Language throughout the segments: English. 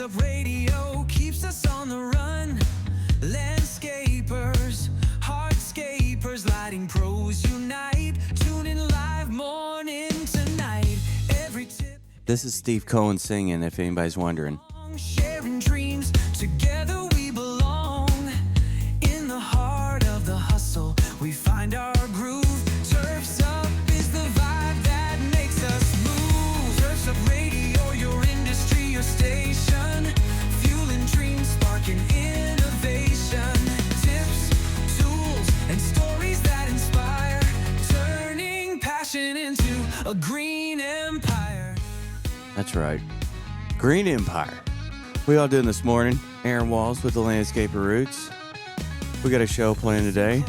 Up radio keeps us on the run. Landscapers, hardscapers, lighting pros unite. Tune in live morning to night. Every tip. This is Steve Cohen singing, if anybody's wondering. Sharing dreams, together we belong. In the heart of the hustle, we find our groove. Turfs Up is the vibe that makes us move. Turfs Up Radio, your industry, your station. Fueling dreams, sparking innovation. Tips, tools, and stories that inspire. Turning passion into a green empire. That's right. Green Empire. We all doing this morning. Aaron Walls with the Landscaper Roots. We got a show planned today.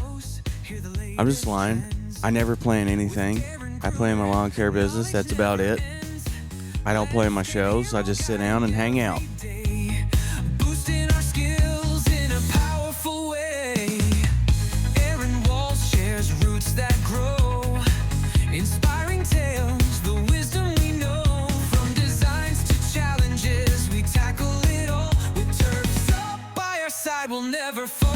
I'm just lying. I never plan anything. I plan my lawn care business. That's about it. I don't plan my shows. I just sit down and hang out. Boosting our skills in a powerful way. Aaron Walls shares roots that grow. Inspiring tales, the wisdom we know. From designs to challenges, we tackle it all. With Turfs Up by our side, we'll never fall.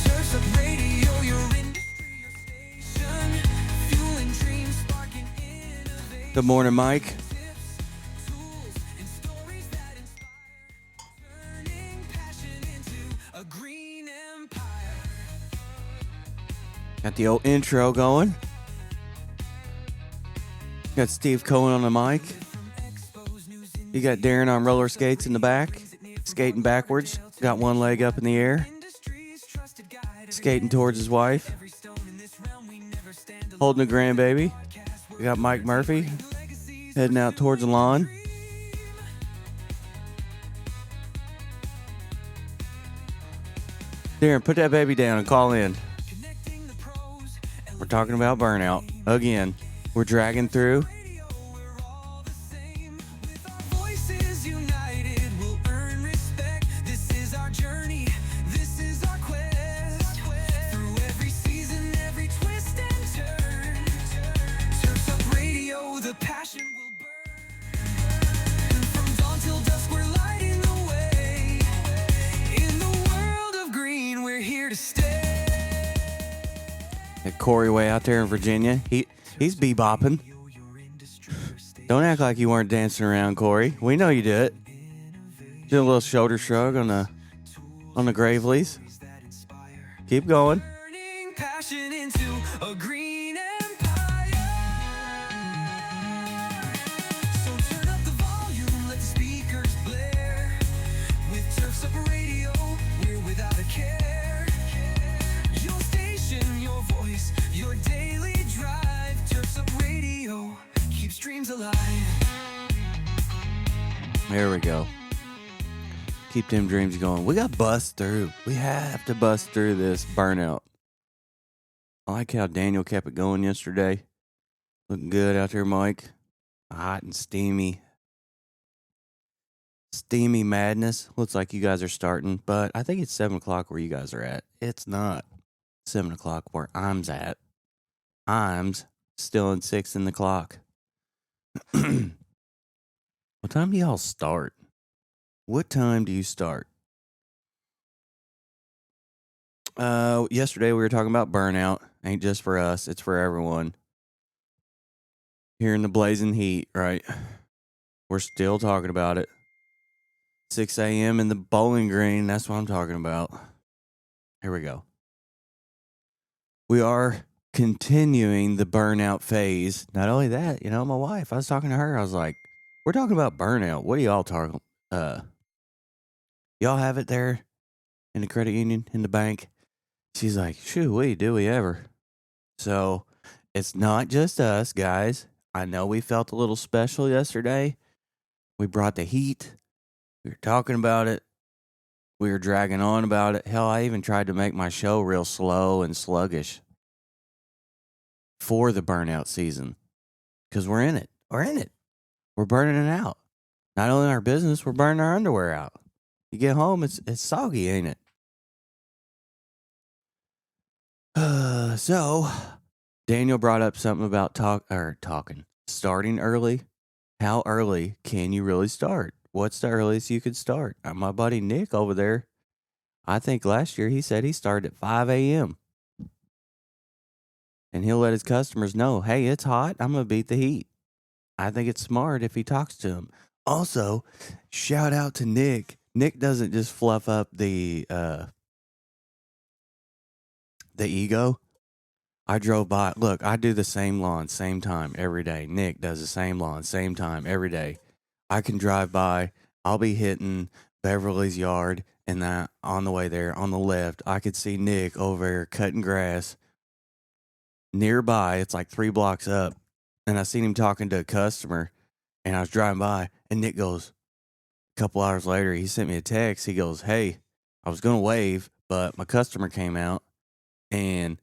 Turfs Up Radio, your industry, your station. Fueling dreams, sparking innovation. Good morning, Mike. Tools and stories that inspire. Turning passion into a green empire. Got the old intro going. Got Steve Cohen on the mic. You got Darren on roller skates in the back, skating backwards. Got one leg up in the air, skating towards his wife, holding a grandbaby. We got Mike Murphy heading out towards the lawn. Darren, put that baby down and call in. We're talking about burnout. Again, we're dragging through. Voices united will earn respect. This is our journey. This is our quest. Through every season, every twist and turn. Turfs Up Radio, the passion will burn. From dawn till dusk, we're lighting the way. In the world of green, we're here to stay. That Corey way out there in Virginia, he's bebopping. Don't act like you weren't dancing around, Corey. We know you did. Did a little shoulder shrug on the Graveleys. Keep going. Turning passion into a green empire. So turn up the volume, let the speakers blare. With Turfs Up Radio, we're without a care. Your station, your voice, your daily drive. Turfs Up Radio keeps dreams alive. There we go. Keep them dreams going. We got to bust through. We have to bust through this burnout. I like how Daniel kept it going yesterday. Looking good out there, Mike. Hot and steamy. Steamy madness. Looks like you guys are starting, but I think it's 7 o'clock where you guys are at. It's not 7 o'clock where I'm at. I'm still in 6 in the clock. What time do y'all start? What time do you start? Yesterday we were talking about burnout. Ain't just for us, it's for everyone. Here in the blazing heat, right? We're still talking about it. 6 a.m. in the Bowling Green, that's what I'm talking about. Here we go. We are continuing the burnout phase. Not only that, my wife, I was talking to her, I was like, we're talking about burnout. What are y'all talking? Y'all have it there in the credit union, in the bank? She's like, shoo, do we ever? So it's not just us, guys. I know we felt a little special yesterday. We brought the heat. We were talking about it. We were dragging on about it. Hell, I even tried to make my show real slow and sluggish for the burnout season. Because we're in it. We're in it. We're burning it out. Not only our business, we're burning our underwear out. You get home, it's soggy, ain't it? So Daniel brought up something about talking starting early. How early can you really start? What's the earliest you could start? My buddy Nick over there, I think last year he said he started at 5 a.m. and he'll let his customers know, hey, it's hot. I'm going to beat the heat. I think it's smart if he talks to them. Also, shout out to Nick. Nick doesn't just fluff up the ego. I drove by. Look, I do the same lawn, same time every day. Nick does the same lawn, same time every day. I can drive by. I'll be hitting Beverly's yard, and that on the way there, on the left, I could see Nick over there cutting grass. Nearby, it's like 3 blocks up, and I seen him talking to a customer, and I was driving by, and Nick goes, a couple hours later, he sent me a text. He goes, hey, I was going to wave, but my customer came out, and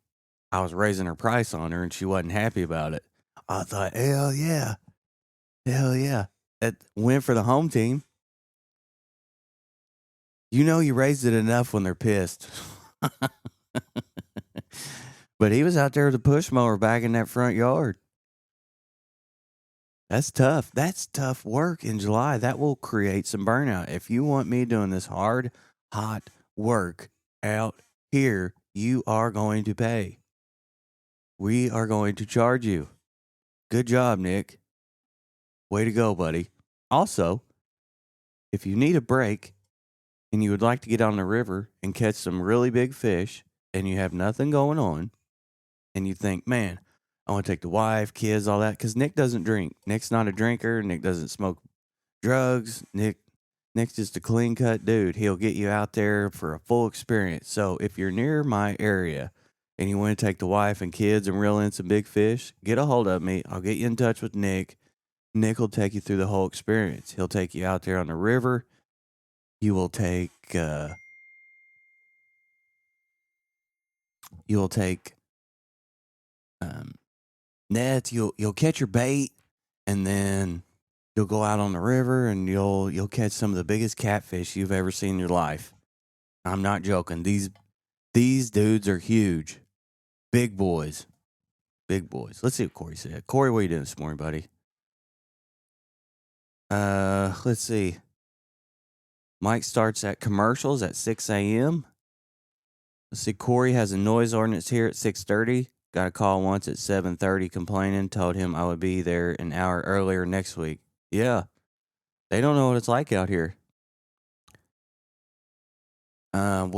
I was raising her price on her, and she wasn't happy about it. I thought, hell yeah. Hell yeah. It went for the home team. You know you raised it enough when they're pissed. But he was out there with a push mower back in that front yard. That's tough. That's tough work in July. That will create some burnout. If you want me doing this hard, hot work out here, you are going to pay. We are going to charge you. Good job, Nick. Way to go, buddy. Also, if you need a break and you would like to get on the river and catch some really big fish and you have nothing going on and you think, man, I want to take the wife, kids, all that, because Nick doesn't drink. Nick's not a drinker. Nick doesn't smoke drugs. Nick's just a clean cut dude. He'll get you out there for a full experience. So if you're near my area and you want to take the wife and kids and reel in some big fish, get a hold of me. I'll get you in touch with Nick. Nick will take you through the whole experience. He'll take you out there on the river. You will take nets. You'll catch your bait, and then you'll go out on the river and you'll catch some of the biggest catfish you've ever seen in your life. I'm not joking. These dudes are huge, big boys, big boys. Let's see what Corey said. Corey, what are you doing this morning, buddy? Let's see. Mike starts at commercials at 6 a.m. Let's see. Corey has a noise ordinance here at 6:30. Got a call once at 7:30 complaining. Told him I would be there an hour earlier next week. Yeah, they don't know what it's like out here. What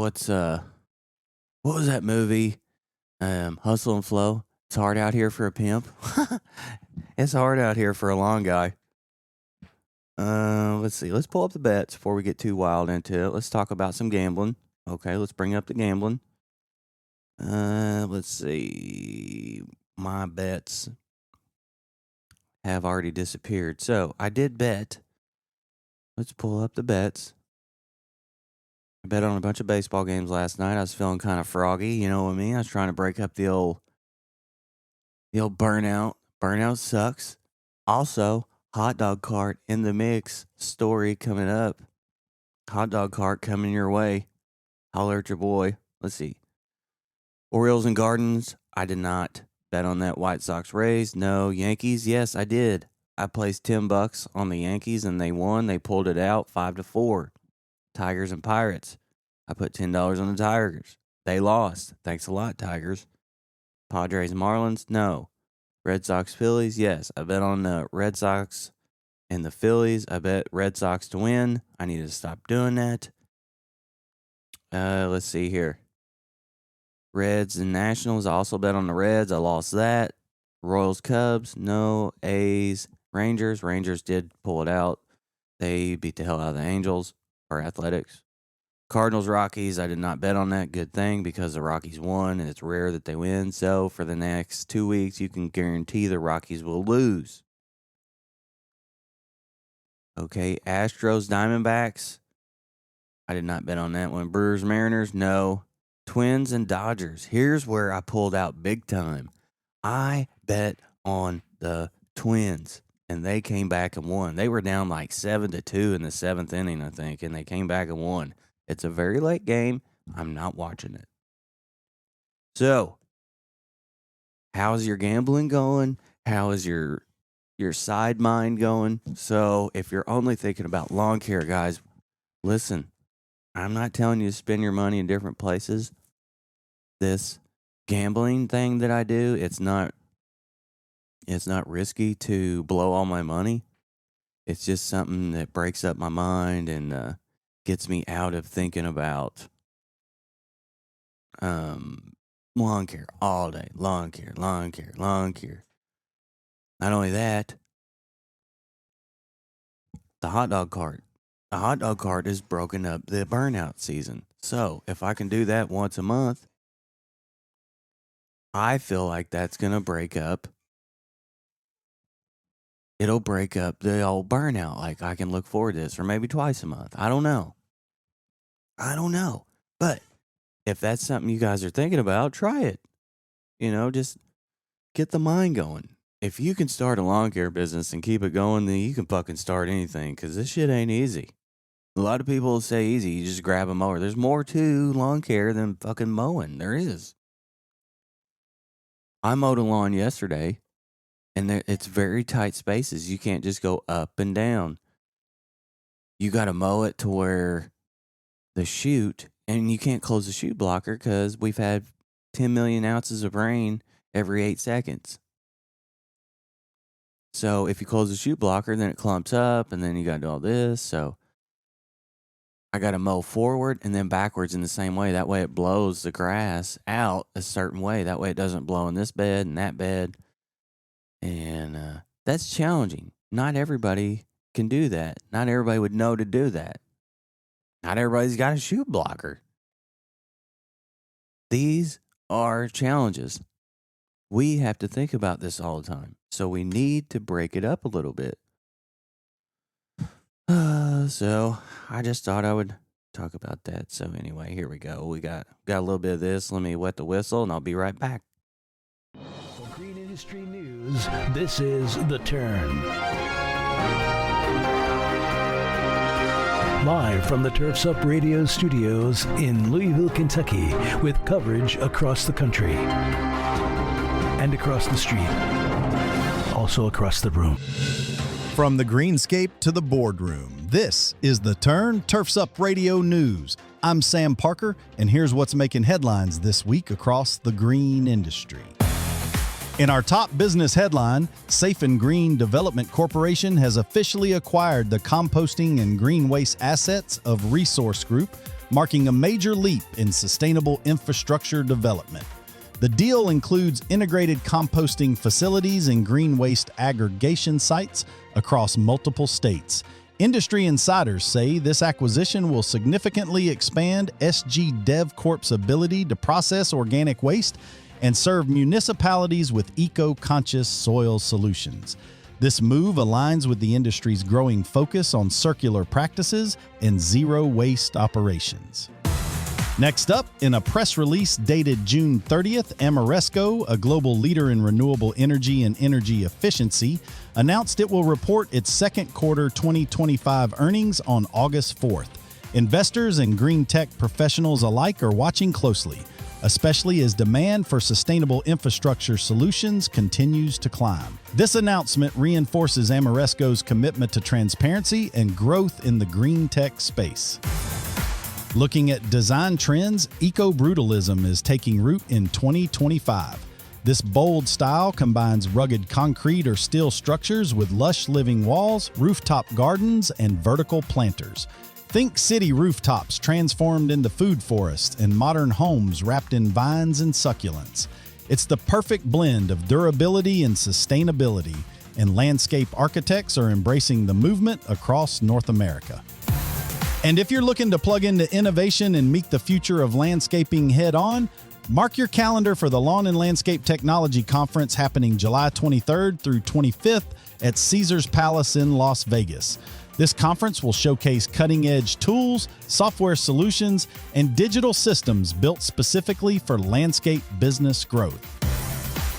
was that movie? Hustle and Flow. It's hard out here for a pimp. It's hard out here for a long guy. Let's see. Let's pull up the bets before we get too wild into it. Let's talk about some gambling. Okay, let's bring up the gambling. Let's see. My bets have already disappeared. So I did bet. Let's pull up the bets. I bet on a bunch of baseball games last night. I was feeling kind of froggy, you know what I mean? I was trying to break up the old burnout. Burnout sucks. Also, hot dog cart in the mix story coming up. Hot dog cart coming your way. Holler at your boy. Let's see. Orioles and Gardens. I did not bet on that. White Sox Rays. No. Yankees. Yes, I did. I placed $10 on the Yankees and they won. They pulled it out 5-4. Tigers and Pirates. I put $10 on the Tigers. They lost. Thanks a lot, Tigers. Padres and Marlins. No. Red Sox Phillies. Yes, I bet on the Red Sox and the Phillies. I bet Red Sox to win. I need to stop doing that. Let's see here. Reds and Nationals. I also bet on the Reds. I lost that. Royals, Cubs. No. A's, Rangers. Rangers did pull it out. They beat the hell out of the Angels or Athletics. Cardinals, Rockies. I did not bet on that. Good thing because the Rockies won and it's rare that they win. So for the next 2 weeks, you can guarantee the Rockies will lose. Okay. Astros, Diamondbacks. I did not bet on that one. Brewers, Mariners. No. Twins and Dodgers. Here's where I pulled out big time. I bet on the Twins, and they came back and won. They were down like 7-2 in the 7th inning, I think, and they came back and won. It's a very late game. I'm not watching it. So, how's your gambling going? How is your your side mind going. So if you're only thinking about lawn care, guys, listen, I'm not telling you to spend your money in different places. This gambling thing that I do, it's not risky to blow all my money. It's just something that breaks up my mind and gets me out of thinking about lawn care all day. Lawn care. Not only that, the hot dog cart. The hot dog cart has broken up the burnout season. So if I can do that once a month, I feel like that's going to break up. It'll break up the old burnout. Like I can look forward to this, or maybe twice a month. I don't know. But if that's something you guys are thinking about, try it. Just get the mind going. If you can start a lawn care business and keep it going, then you can fucking start anything, because this shit ain't easy. A lot of people say easy, you just grab a mower. There's more to lawn care than fucking mowing. There is. I mowed a lawn yesterday, and it's very tight spaces. You can't just go up and down. You got to mow it to where the chute, and you can't close the chute blocker because we've had 10 million ounces of rain every 8 seconds. So if you close the chute blocker, then it clumps up, and then you got to do all this. So I got to mow forward and then backwards in the same way. That way it blows the grass out a certain way. That way it doesn't blow in this bed and that bed. And that's challenging. Not everybody can do that. Not everybody would know to do that. Not everybody's got a chute blocker. These are challenges. We have to think about this all the time. So we need to break it up a little bit. So I just thought I would talk about that. So anyway, here we go. We got a little bit of this. Let me wet the whistle and I'll be right back. For Green Industry News, this is The Turn. Live from the Turfs Up Radio studios in Louisville, Kentucky, with coverage across the country and across the street, also across the room. From the greenscape to the boardroom, this is The Turn Turfs Up Radio News. I'm Sam Parker, and here's what's making headlines this week across the green industry. In our top business headline, Safe and Green Development Corporation has officially acquired the composting and green waste assets of Resource Group, marking a major leap in sustainable infrastructure development. The deal includes integrated composting facilities and green waste aggregation sites across multiple states. Industry insiders say this acquisition will significantly expand SG DevCorp's ability to process organic waste and serve municipalities with eco-conscious soil solutions. This move aligns with the industry's growing focus on circular practices and zero-waste operations. Next up, in a press release dated June 30th, Ameresco, a global leader in renewable energy and energy efficiency, announced it will report its second quarter 2025 earnings on August 4th. Investors and green tech professionals alike are watching closely, especially as demand for sustainable infrastructure solutions continues to climb. This announcement reinforces Ameresco's commitment to transparency and growth in the green tech space. Looking at design trends, eco-brutalism is taking root in 2025. This bold style combines rugged concrete or steel structures with lush living walls, rooftop gardens, and vertical planters. Think city rooftops transformed into food forests and modern homes wrapped in vines and succulents. It's the perfect blend of durability and sustainability, and landscape architects are embracing the movement across North America. And if you're looking to plug into innovation and meet the future of landscaping head on, mark your calendar for the Lawn and Landscape Technology Conference happening July 23rd through 25th at Caesars Palace in Las Vegas. This conference will showcase cutting-edge tools, software solutions, and digital systems built specifically for landscape business growth.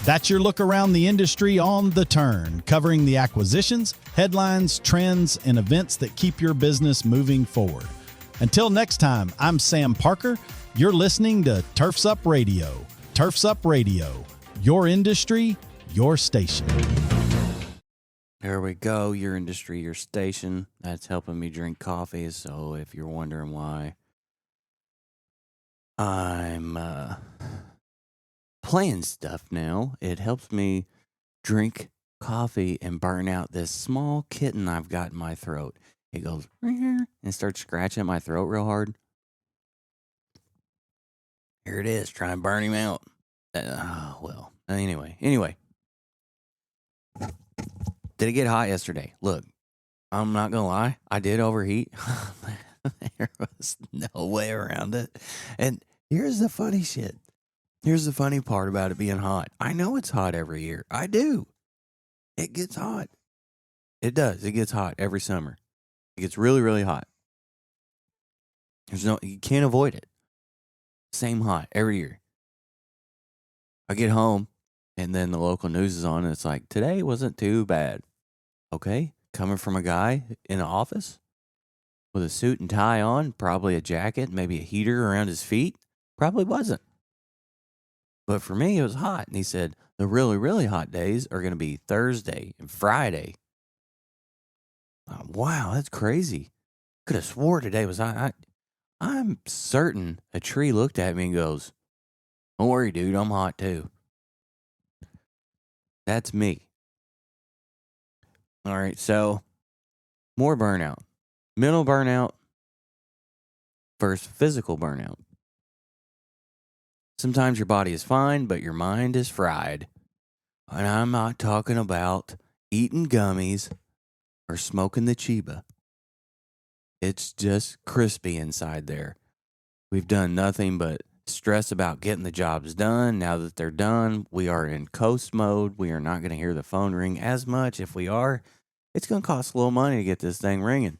That's your look around the industry on The Turn, covering the acquisitions, headlines, trends, and events that keep your business moving forward. Until next time, I'm Sam Parker. You're listening to Turfs Up Radio. Turfs Up Radio, your industry, your station. There we go. Your industry, your station. That's helping me drink coffee. So if you're wondering why I'm playing stuff now, it helps me drink coffee and burn out this small kitten I've got in my throat. It goes and starts scratching at my throat real hard. Here it is, trying to burn him out. Well, anyway. Did it get hot yesterday? Look, I'm not going to lie. I did overheat. There was no way around it. And here's the funny shit. Here's the funny part about it being hot. I know it's hot every year. I do. It gets hot. It does. It gets hot every summer. It gets really, really hot. You can't avoid it. Same hot every year. I get home and then the local news is on and it's like, today wasn't too bad. Okay. Coming from a guy in the office with a suit and tie on, probably a jacket, maybe a heater around his feet. Probably wasn't. But for me, it was hot. And he said, the really, really hot days are going to be Thursday and Friday. Wow, that's crazy. Could have swore today was hot. I'm certain a tree looked at me and goes, don't worry, dude, I'm hot too. That's me. All right, so more burnout. Mental burnout versus physical burnout. Sometimes your body is fine, but your mind is fried. And I'm not talking about eating gummies or smoking the Chiba. It's just crispy inside there. We've done nothing but stress about getting the jobs done. Now that they're done, we are in coast mode. We are not going to hear the phone ring as much. If we are, it's going to cost a little money to get this thing ringing.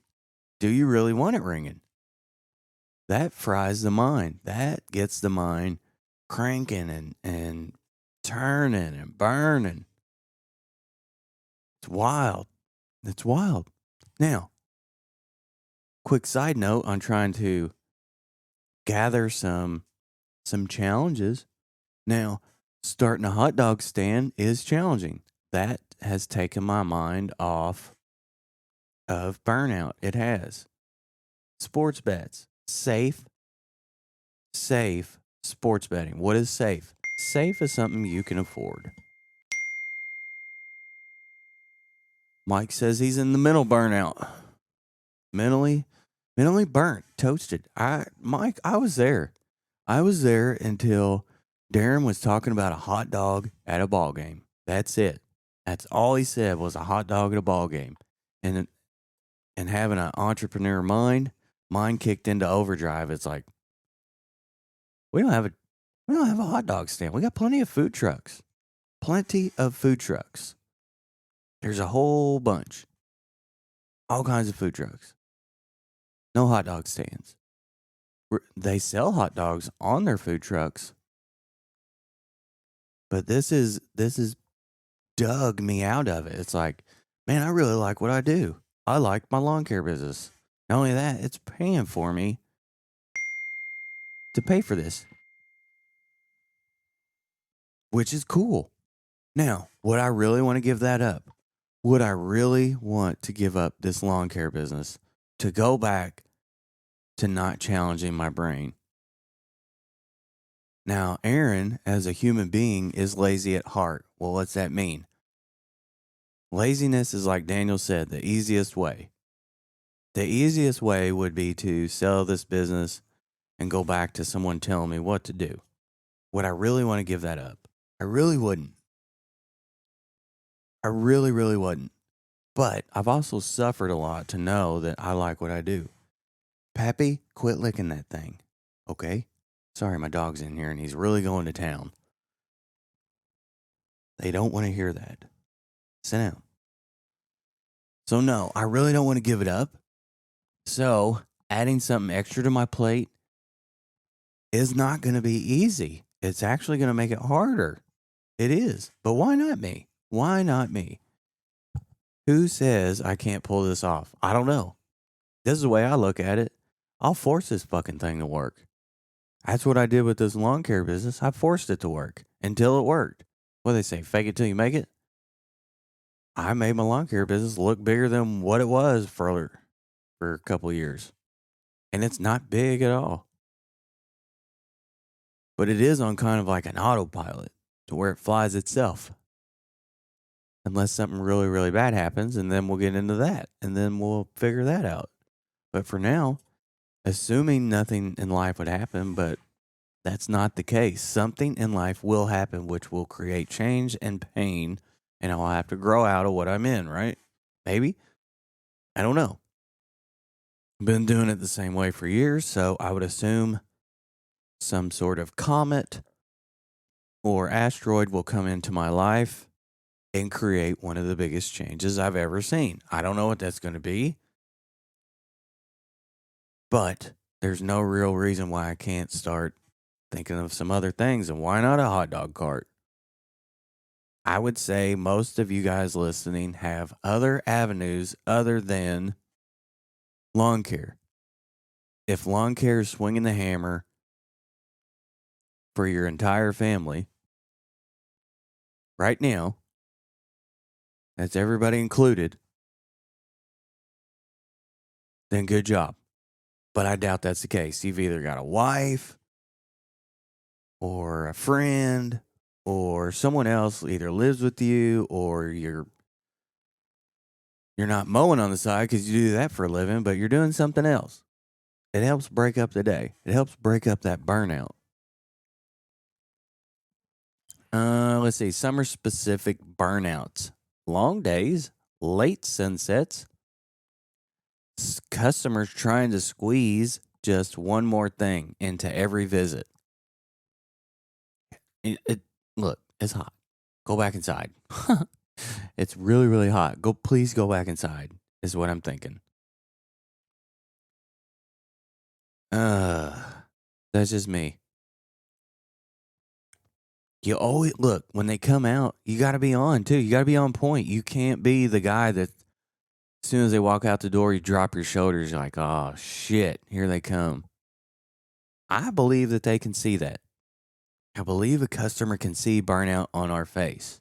Do you really want it ringing? That fries the mind. That gets the mind cranking and turning and burning. It's wild. It's wild. Now, quick side note on trying to gather some challenges. Now, starting a hot dog stand is challenging. That has taken my mind off of burnout. It has. Sports bets. Safe sports betting. What is safe? Safe is something you can afford. Mike says he's in the mental burnout. Mentally burnt, toasted. Mike, I was there. I was there until Darren was talking about a hot dog at a ball game. That's it. That's all he said was a hot dog at a ball game. And having an entrepreneur mind kicked into overdrive. It's like, we don't have a hot dog stand. We got plenty of food trucks. There's a whole bunch. All kinds of food trucks. No hot dog stands. They sell hot dogs on their food trucks. But this is dug me out of it. It's like, man, I really like what I do. I like my lawn care business. Not only that, it's paying for me to pay for this, which is cool. Now, would I really want to give that up? Would I really want to give up this lawn care business to go back to not challenging my brain? Now, Aaron, as a human being, is lazy at heart. Well, what's that mean? Laziness is, like Daniel said, the easiest way. The easiest way would be to sell this business and go back to someone telling me what to do. Would I really want to give that up? I really wouldn't. I really, really wouldn't. But I've also suffered a lot to know that I like what I do. Pappy, quit licking that thing. Okay? Sorry, my dog's in here and he's really going to town. They don't want to hear that. Sit down. So no, I really don't want to give it up. So adding something extra to my plate is not going to be easy. It's actually going to make it harder. It is. But why not me? Why not me? Who says I can't pull this off? I don't know. This is the way I look at it. I'll force this fucking thing to work. That's what I did with this lawn care business. I forced it to work until it worked. What do they say? Fake it till you make it? I made my lawn care business look bigger than what it was for a couple of years. And it's not big at all. But it is on kind of like an autopilot to where it flies itself. Unless something really, really bad happens, and then we'll get into that. And then we'll figure that out. But for now, assuming nothing in life would happen, but that's not the case. Something in life will happen which will create change and pain, and I'll have to grow out of what I'm in, right? Maybe. I don't know. Been doing it the same way for years, so I would assume some sort of comet or asteroid will come into my life and create one of the biggest changes I've ever seen. I don't know what that's going to be, but there's no real reason why I can't start thinking of some other things. And why not a hot dog cart? I would say most of you guys listening have other avenues other than lawn care. If lawn care is swinging the hammer for your entire family right now, that's everybody included, then good job. But I doubt that's the case. You've either got a wife or a friend or someone else either lives with you, or you're not mowing on the side because you do that for a living, but you're doing something else. It helps break up the day. It helps break up that burnout. Let's see. Summer specific burnouts. Long days, late sunsets, customers trying to squeeze just one more thing into every visit. Look, it's hot. Go back inside. It's really, really hot. Please go back inside, is what I'm thinking. That's just me. You always look when they come out, you got to be on too. You got to be on point. You can't be the guy that as soon as they walk out the door, you drop your shoulders. You're like, oh shit, here they come. I believe that they can see that. I believe a customer can see burnout on our face.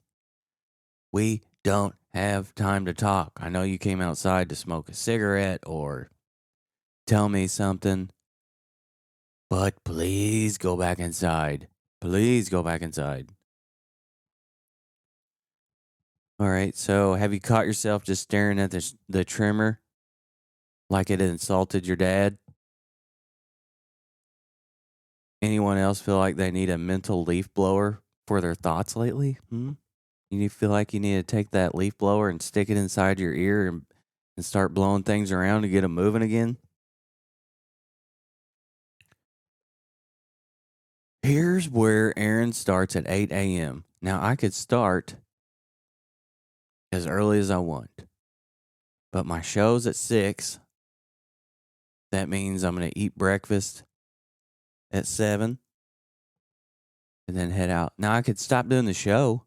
We don't have time to talk. I know you came outside to smoke a cigarette or tell me something, but please go back inside. Please go back inside. All right, so have you caught yourself just staring at the trimmer like it insulted your dad? Anyone else feel like they need a mental leaf blower for their thoughts lately? You feel like you need to take that leaf blower and stick it inside your ear and start blowing things around to get them moving again? Here's where Aaron starts at 8 a.m. Now, I could start as early as I want, but my show's at 6. That means I'm going to eat breakfast at 7 and then head out. Now, I could stop doing the show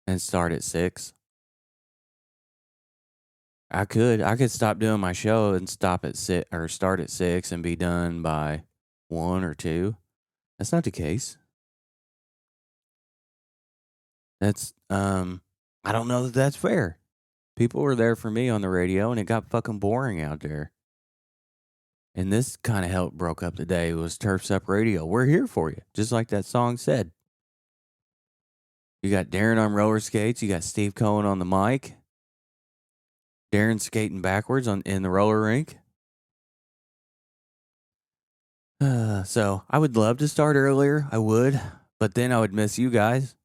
and start at 6. I could stop doing my show and stop at 6 or start at 6 and be done by 1 or 2. That's not the case. That's I don't know that that's fair. People were there for me on the radio and it got fucking boring out there. And this kind of helped broke up the day. It was Turfs Up Radio. We're here for you, just like that song said. You got Darren on roller skates. You got Steve Cohen on the mic. Darren skating backwards in the roller rink. So I would love to start earlier. I would, but then I would miss you guys.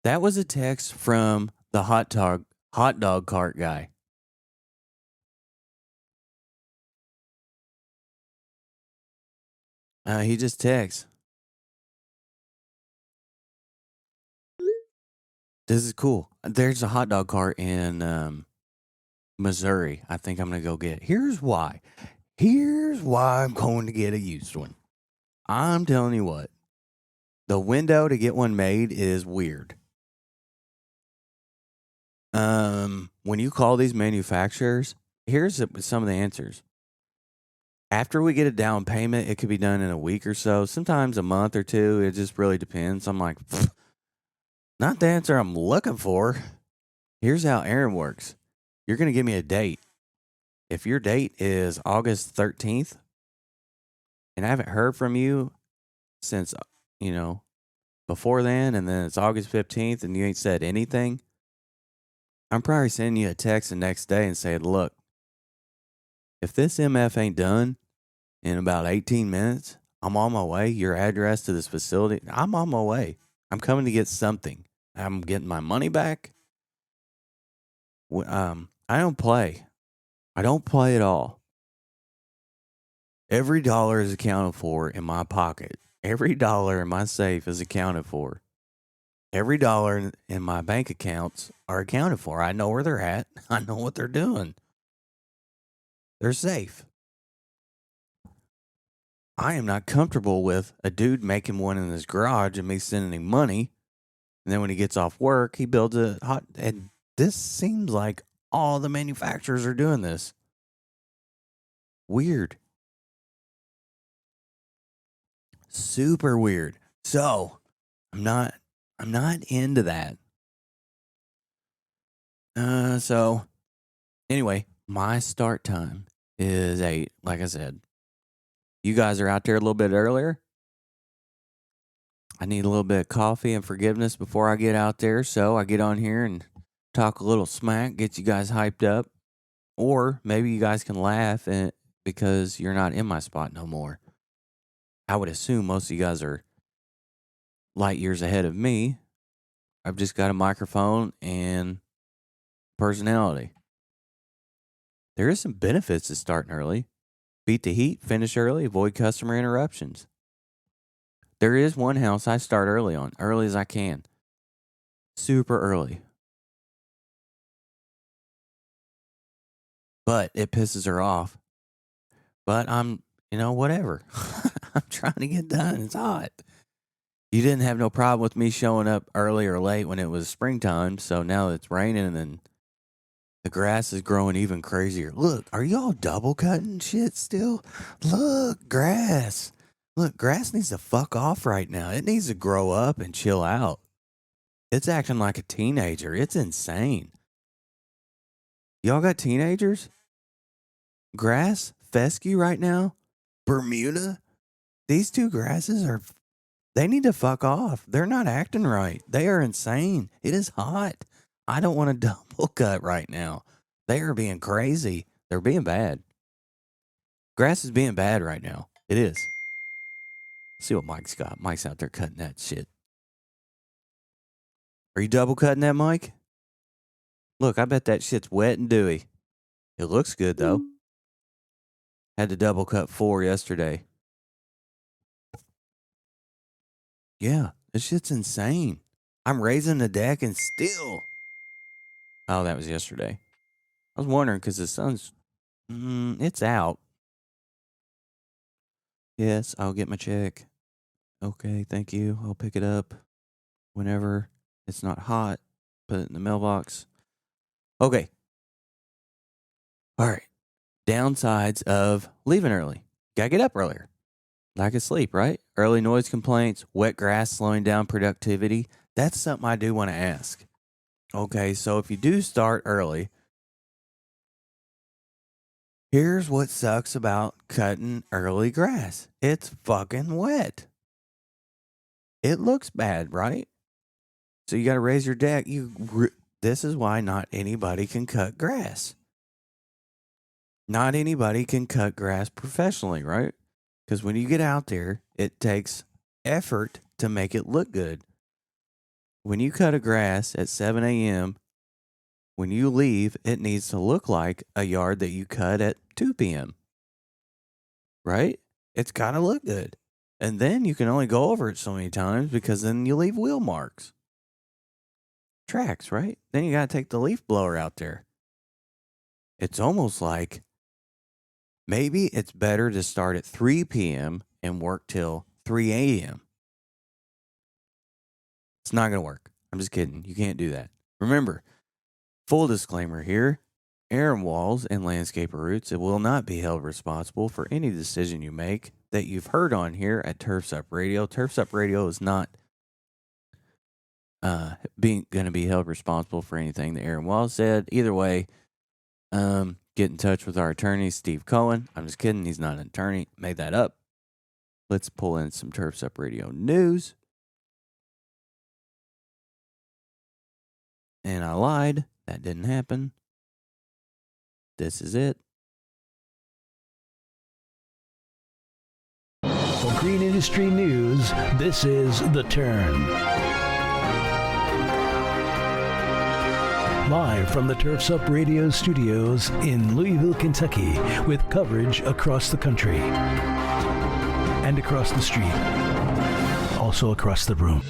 That was a text from the hot dog cart guy. He just texts. This is cool. There's a hot dog cart in Missouri. I think I'm going to go get. Here's why. Here's why I'm going to get a used one. I'm telling you what. The window to get one made is weird. When you call these manufacturers, here's some of the answers. After we get a down payment, it could be done in a week or so, sometimes a month or two. It just really depends. I'm like, not the answer I'm looking for. Here's how Aaron works. You're going to give me a date. If your date is August 13th and I haven't heard from you since, before then, and then it's August 15th and you ain't said anything, I'm probably sending you a text the next day and saying, look, if this MF ain't done in about 18 minutes, I'm on my way. Your address to this facility, I'm on my way. I'm coming to get something. I'm getting my money back. I don't play. I don't play at all. Every dollar is accounted for in my pocket. Every dollar in my safe is accounted for. Every dollar in my bank accounts are accounted for. I know where they're at. I know what they're doing. They're safe. I am not comfortable with a dude making one in his garage and me sending him money. And then when he gets off work, he builds a hot. And this seems like all the manufacturers are doing this. Weird. Super weird. So I'm not into that. So anyway, my start time is 8, like I said. You guys are out there a little bit earlier. I need a little bit of coffee and forgiveness before I get out there, so I get on here and talk a little smack, get you guys hyped up. Or maybe you guys can laugh because you're not in my spot no more. I would assume most of you guys are light years ahead of me. I've just got a microphone and personality. There is some benefits to starting early. Beat the heat, finish early, avoid customer interruptions. There is one house I start early on, early as I can. Super early. But it pisses her off. But I'm, whatever. I'm trying to get done. It's hot. You didn't have no problem with me showing up early or late when it was springtime. So now it's raining and then the grass is growing even crazier. Look, are y'all double cutting shit still? Look, grass. Look, grass needs to fuck off right now. It needs to grow up and chill out. It's acting like a teenager. It's insane. Y'all got teenagers? Grass? Fescue right now? Bermuda? These two grasses they need to fuck off. They're not acting right. They are insane. It is hot. I don't want to double cut right now. They are being crazy. They're being bad. Grass is being bad right now. It is. See what Mike's got. Mike's out there cutting that shit. Are you double cutting that, Mike? Look, I bet that shit's wet and dewy. It looks good, though. Had to double cut 4 yesterday. Yeah, this shit's insane. I'm raising the deck and still. Oh, that was yesterday. I was wondering because the sun's, it's out. Yes, I'll get my check. Okay, thank you. I'll pick it up whenever it's not hot. Put it in the mailbox. Okay. All right. Downsides of leaving early. Gotta get up earlier. Lack of sleep, right? Early noise complaints, wet grass slowing down productivity. That's something I do want to ask. Okay, so if you do start early, here's what sucks about cutting early grass. It's fucking wet. It looks bad, right? So you got to raise your deck. This is why not anybody can cut grass. Not anybody can cut grass professionally, right? Because when you get out there, it takes effort to make it look good. When you cut a grass at 7 a.m., when you leave, it needs to look like a yard that you cut at 2 p.m. Right? It's got to look good. And then you can only go over it so many times because then you leave wheel marks. Tracks, right? Then you got to take the leaf blower out there. It's almost like maybe it's better to start at 3 p.m. and work till 3 a.m. It's not going to work. I'm just kidding. You can't do that. Remember, full disclaimer here, Aaron Walls and Landscaper Roots will not be held responsible for any decision you make that you've heard on here at Turfs Up Radio. Turfs Up Radio is not going to be held responsible for anything that Aaron Walls said. Either way, get in touch with our attorney, Steve Cohen. I'm just kidding. He's not an attorney. Made that up. Let's pull in some Turfs Up Radio news. And I lied. That didn't happen. This is it. For Green Industry News, this is The Turn. Live from the Turfs Up Radio studios in Louisville, Kentucky, with coverage across the country and across the street, also across the room.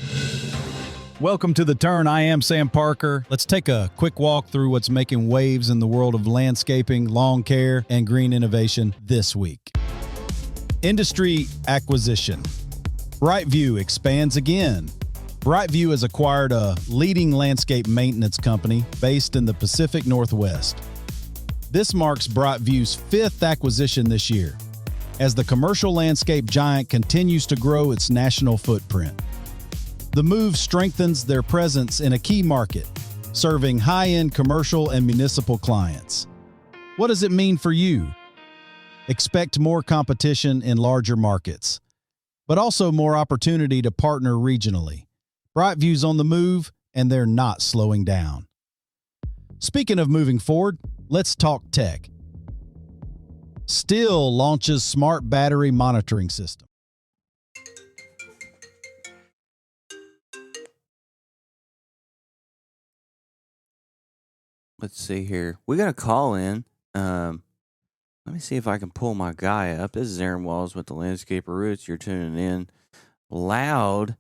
Welcome to The Turn. I am Sam Parker. Let's take a quick walk through what's making waves in the world of landscaping, lawn care, and green innovation this week. Industry acquisition. Brightview expands again. Brightview has acquired a leading landscape maintenance company based in the Pacific Northwest. This marks Brightview's fifth acquisition this year, as the commercial landscape giant continues to grow its national footprint. The move strengthens their presence in a key market, serving high-end commercial and municipal clients. What does it mean for you? Expect more competition in larger markets, but also more opportunity to partner regionally. Brightview's on the move, and they're not slowing down. Speaking of moving forward, let's talk tech. Stihl launches smart battery monitoring system. Let's see here. We got a call in. Let me see if I can pull my guy up. This is Aaron Walls with the Landscaper Roots. You're tuning in loud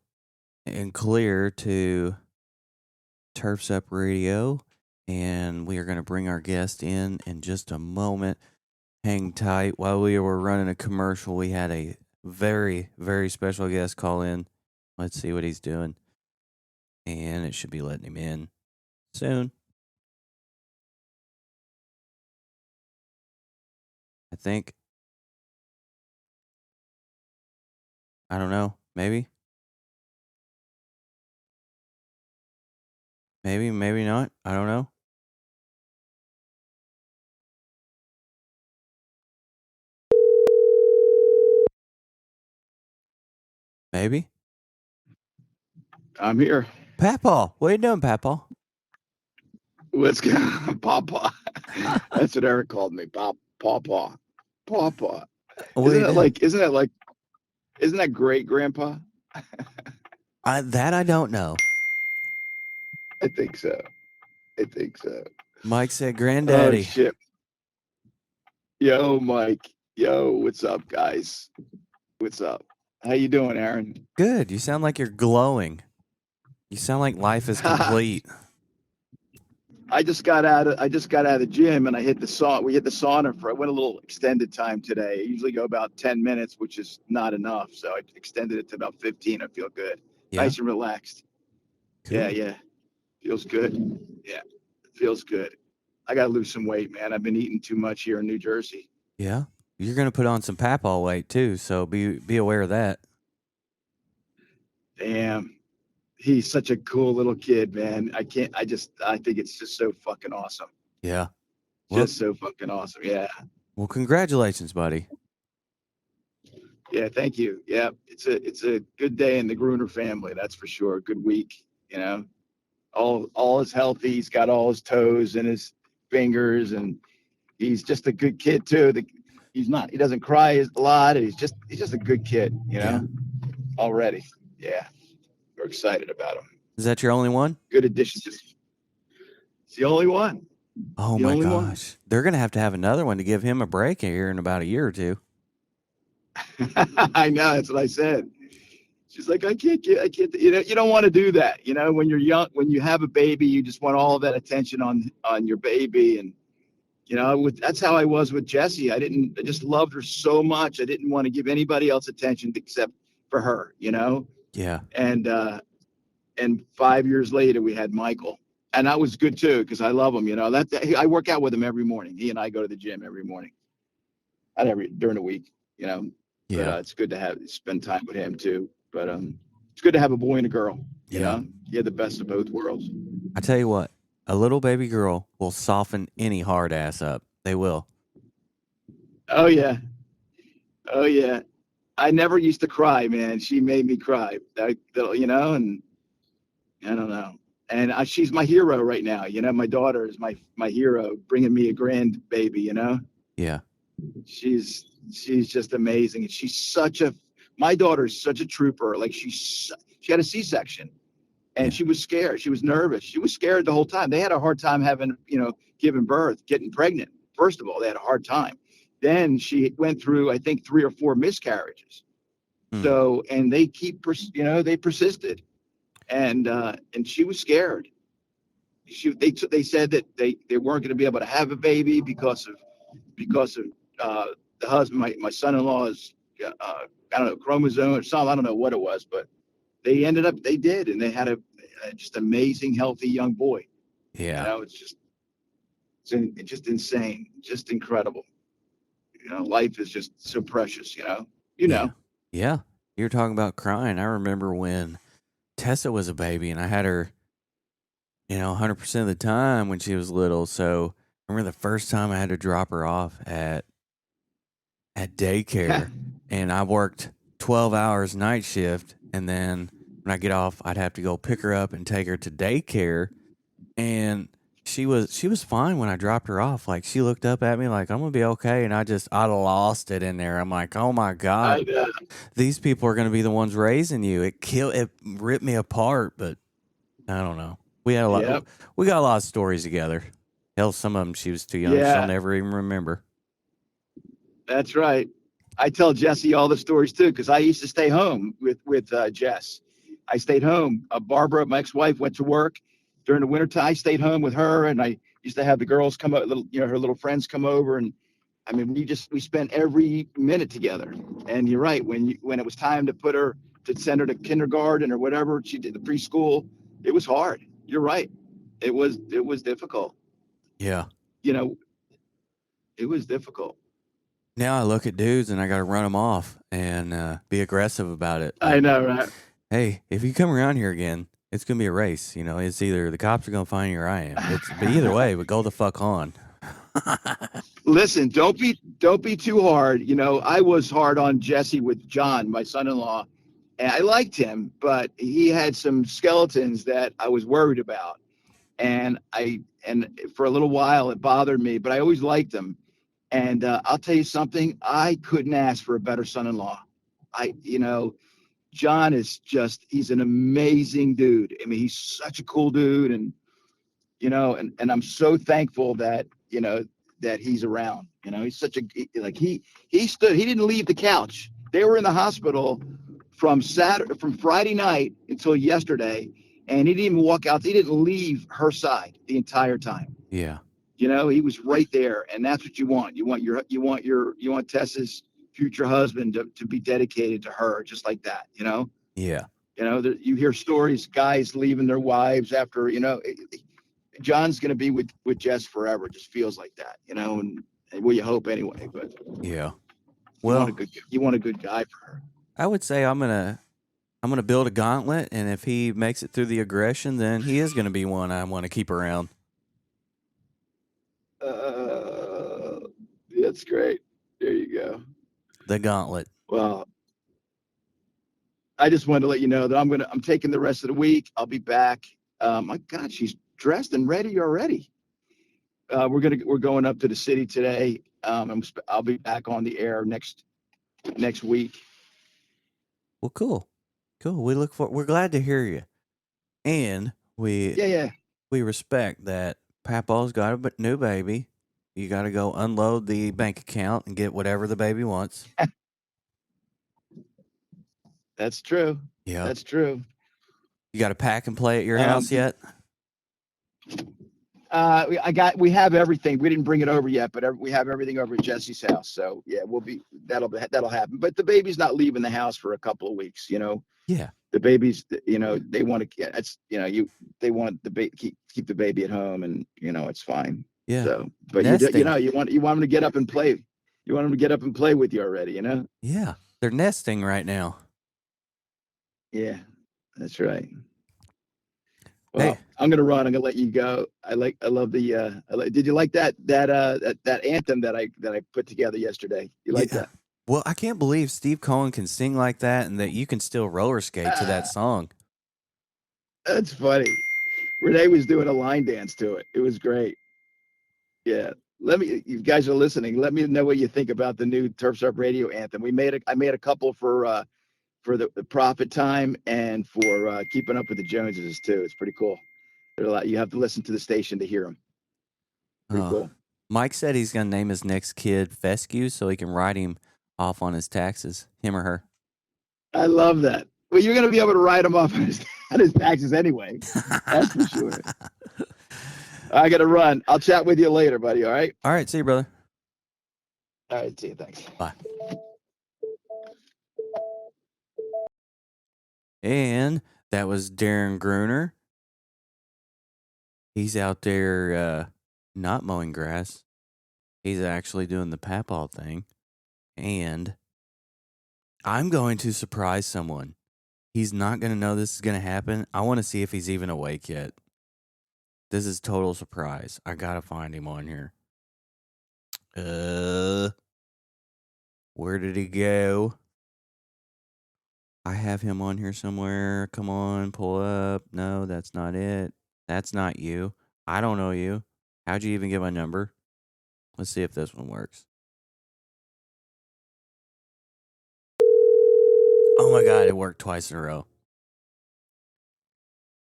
and clear to Turfs Up Radio. And we are going to bring our guest in just a moment. Hang tight. While we were running a commercial, we had a very, very special guest call in. Let's see what he's doing. And it should be letting him in soon. I think. I don't know. Maybe. Maybe, maybe not. I don't know. Maybe. I'm here. Papaw. What are you doing, Papaw? What's going on? Pawpaw. That's what Eric called me. Pawpaw. Pawpaw. Isn't that great, Grandpa? That I don't know. I think so. Mike said granddaddy. Oh, shit. Yo, Mike. Yo, what's up, guys? What's up? How you doing, Aaron? Good. You sound like you're glowing. You sound like life is complete. I just got out of the gym and I hit the sauna. We hit the sauna I went a little extended time today. I usually go about 10 minutes, which is not enough. So I extended it to about 15. I feel good. Yeah. Nice and relaxed. Cool. Yeah. Feels good. Yeah. Feels good. I got to lose some weight, man. I've been eating too much here in New Jersey. Yeah. You're going to put on some Papaw weight too. So be aware of that. Damn. He's such a cool little kid, man. I think it's just so fucking awesome. Yeah. Well, Just so fucking awesome. Yeah. well, congratulations, buddy. Yeah. Thank you. Yeah. It's a good day in the Gruner family. That's for sure. Good week. You know, all is healthy. He's got all his toes and his fingers, and he's just a good kid too. He doesn't cry a lot. He's just a good kid, you know, already. Yeah. We're excited about him. Is that your only one? Good addition. It's the only one. Oh The my only gosh. one. They're going to have another one to give him a break here in about a year or two. I know. That's what I said. She's like, I can't. You don't want to do that. You know, when you're young, when you have a baby, you just want all of that attention on your baby. And, you know, that's how I was with Jessie. I just loved her so much. I didn't want to give anybody else attention except for her, you know? Yeah. And 5 years later we had Michael. And that was good too, because I love him. I work out with him every morning. He and I go to the gym every morning, not during the week. But Yeah. it's good to spend time with him too. But it's good to have a boy and a girl. Yeah. You have the best of both worlds. I tell you what, a little baby girl will soften any hard ass up. They will. Oh yeah, oh yeah. I never used to cry, man. She made me cry. And I don't know. And she's my hero right now. My daughter is my hero, bringing me a grandbaby. Yeah. She's just amazing. And my daughter's such a trooper. Like she had a C-section, and Yeah. she was scared. She was nervous. She was scared the whole time. They had a hard time giving birth, getting pregnant. First of all, they had a hard time. Then she went through, I think, 3 or 4 miscarriages. Hmm. So, and they they persisted, and she was scared. They said that they weren't going to be able to have a baby because of the husband, my son-in-law's I don't know, chromosome or something. I don't know what it was, but they did, and they had a just amazing, healthy young boy. Yeah. It's just insane, just incredible. Life is just so precious. Yeah. You're talking about crying. I remember when Tessa was a baby and I had her, 100% of the time when she was little. So I remember the first time I had to drop her off at daycare and I worked 12 hours night shift. And then when I get off, I'd have to go pick her up and take her to daycare. And she was fine when I dropped her off. Like she looked up at me like, I'm going to be okay. And I lost it in there. I'm like, oh my God, these people are going to be the ones raising you. It ripped me apart, but I don't know. We had a lot. Yep. We got a lot of stories together. Hell, some of them she was too young. Yeah. She'll never even remember. That's right. I tell Jesse all the stories too, because I used to stay home with Jess. I stayed home. Barbara, my ex-wife, went to work during the wintertime. I stayed home with her, and I used to have the girls come up, her little friends come over, and I mean, we spent every minute together. And you're right, when it was time to send her to kindergarten or whatever she did, the preschool, it was hard. You're right. It was difficult. Yeah. It was difficult. Now I look at dudes and I got to run them off and be aggressive about it. I know, right? Hey, if you come around here again, it's going to be a race. It's either the cops are going to find you or I am. But either way, but go the fuck on. Listen, don't be too hard. I was hard on Jesse with John, my son-in-law, and I liked him, but he had some skeletons that I was worried about. And for a little while it bothered me, but I always liked him. And I'll tell you something, I couldn't ask for a better son-in-law. John he's an amazing dude. I mean, he's such a cool dude. And, and I'm so thankful that he's around. He's such he didn't leave the couch. They were in the hospital from Friday night until yesterday. And he didn't even walk out. He didn't leave her side the entire time. Yeah. He was right there, and that's what you want. You want Tessa's future husband to be dedicated to her, just like that. Yeah. You hear stories, guys leaving their wives after. John's gonna be with Jess forever. Just feels like that. And well, you hope anyway. But yeah. Well, you want a good guy for her. I would say I'm gonna build a gauntlet, and if he makes it through the aggression, then he is gonna be one I want to keep around. That's great. There you go. The gauntlet. Well, I just wanted to let you know that I'm taking the rest of the week. I'll be back. My God, she's dressed and ready already. We're going up to the city today. I'll be back on the air next week. Well, cool. We're glad to hear you, and we respect that Papa's got a new baby. You got to go unload the bank account and get whatever the baby wants. That's true. Yeah, that's true. You got to pack and play at your house yet? We have everything. We didn't bring it over yet, but we have everything over at Jesse's house. So yeah, that'll happen. But the baby's not leaving the house for a couple of weeks. Yeah. the babies, they want to get, it's, they want the baby, keep the baby at home, and, it's fine. Yeah. So, but Nesting. you want them to get up and play. You want them to get up and play with you already, Yeah. They're nesting right now. Yeah, that's right. Well, Hey. I'm gonna run. I'm gonna let you go. I love the. Did you like that anthem that I put together yesterday? You like that? Well, I can't believe Steve Cohen can sing like that, and that you can still roller skate to that song. That's funny. Renee was doing a line dance to it. It was great. Yeah. You guys are listening. Let me know what you think about the new Turfs Up Radio anthem. I made a couple for the Profit Time and for Keeping Up with the Joneses too. It's pretty cool. You have to listen to the station to hear them. Pretty cool. Mike said he's going to name his next kid Fescue so he can write him off on his taxes, him or her. I love that. Well, you're going to be able to write him off on his taxes anyway. That's for sure. I got to run. I'll chat with you later, buddy. All right? All right. See you, brother. All right. See you. Thanks. Bye. And that was Darren Gruner. He's out there not mowing grass. He's actually doing the papaw thing. And I'm going to surprise someone. He's not going to know this is going to happen. I want to see if he's even awake yet. This is total surprise. I got to find him on here. Where did he go? I have him on here somewhere. Come on, pull up. No, that's not it. That's not you. I don't know you. How'd you even get my number? Let's see if this one works. Oh my God, it worked twice in a row.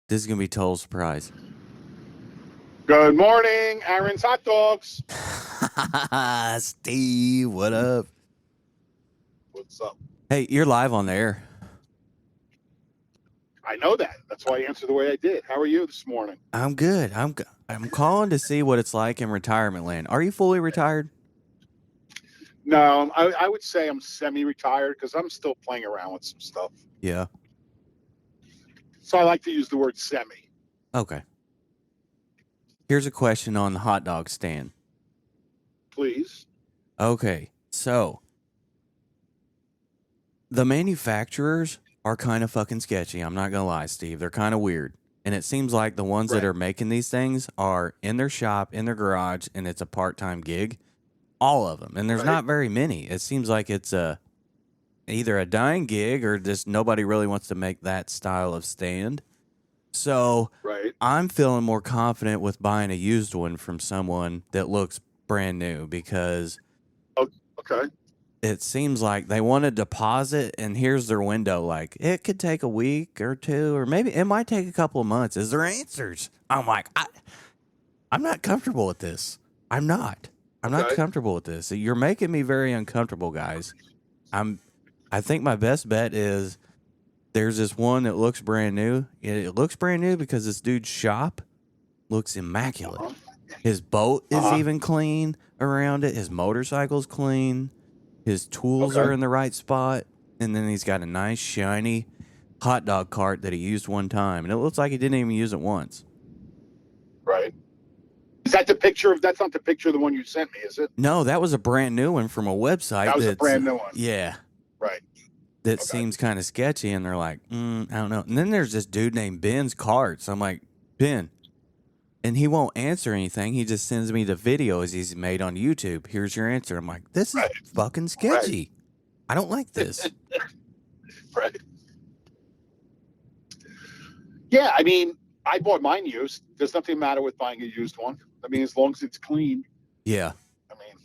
This is going to be total surprise. Good morning, Aaron's Hot Dogs. Steve, what up? What's up? Hey, you're live on the air. I know that. That's why I answered the way I did. How are you this morning? I'm good. I'm calling to see what it's like in retirement land. Are you fully retired? No, I would say I'm semi-retired because I'm still playing around with some stuff. Yeah. So I like to use the word semi. Okay. Here's a question on the hot dog stand. Please. Okay, so the manufacturers are kind of fucking sketchy. I'm not going to lie, Steve. They're kind of weird. And it seems like the ones that are making these things are in their shop, in their garage, and it's a part-time gig. All of them. And there's not very many. It seems like it's either a dying gig or just nobody really wants to make that style of stand. So I'm feeling more confident with buying a used one from someone that looks brand new because it seems like they want a deposit, and here's their window. Like, it could take a week or two, or maybe it might take a couple of months. Is there answers? I'm like, I'm not comfortable with this. I'm not comfortable with this. You're making me very uncomfortable, guys. I think my best bet is there's this one that looks brand new. It looks brand new because this dude's shop looks immaculate. His boat is even clean around it. His motorcycle's clean. His tools are in the right spot. And then he's got a nice, shiny hot dog cart that he used one time. And it looks like he didn't even use it once. Right. Is that the picture? That's not the picture of the one you sent me, is it? No, that was a brand new one from a website. That was a brand new one. Yeah. Right. That seems kind of sketchy. And they're like, I don't know. And then there's this dude named Ben's Carts. I'm like, Ben. And he won't answer anything. He just sends me the videos he's made on YouTube. Here's your answer. I'm like, this is fucking sketchy. I don't like this. Right. Yeah, I mean, I bought mine used. There's nothing matter with buying a used one. I mean, as long as it's clean. Yeah. I mean,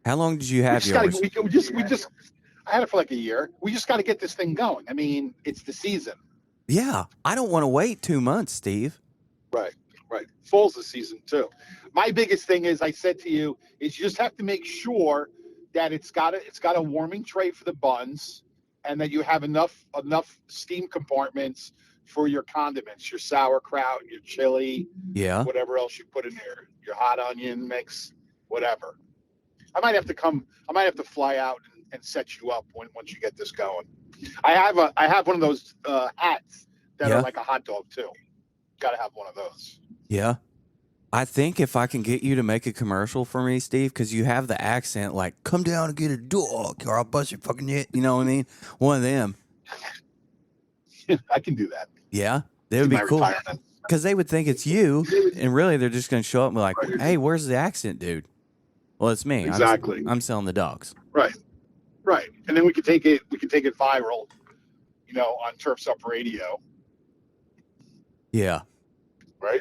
how long did you have yours? We just. I had it for like a year. We just got to get this thing going. I mean, it's the season. Yeah, I don't want to wait 2 months, Steve. Right. Fall's the season too. My biggest thing is, I said to you, is you just have to make sure that it's got a warming tray for the buns, and that you have enough steam compartments for your condiments, your sauerkraut, your chili, whatever else you put in there, your hot onion mix, whatever. I might have to fly out and set you up once you get this going. I have one of those hats that Yeah. are like a hot dog too. Got to have one of those. Yeah. I think if I can get you to make a commercial for me, Steve, because you have the accent, like, come down and get a dog or I'll bust your fucking head. You know what I mean? One of them. I can do that. Yeah. They In would be my cool. retirement. Because they would think it's you. And really, they're just going to show up and be like, hey, where's the accent, dude? Well, it's me. Exactly. I'm selling the dogs. Right. Right. And then we could take it viral, on Turfs Up Radio. Yeah. Right.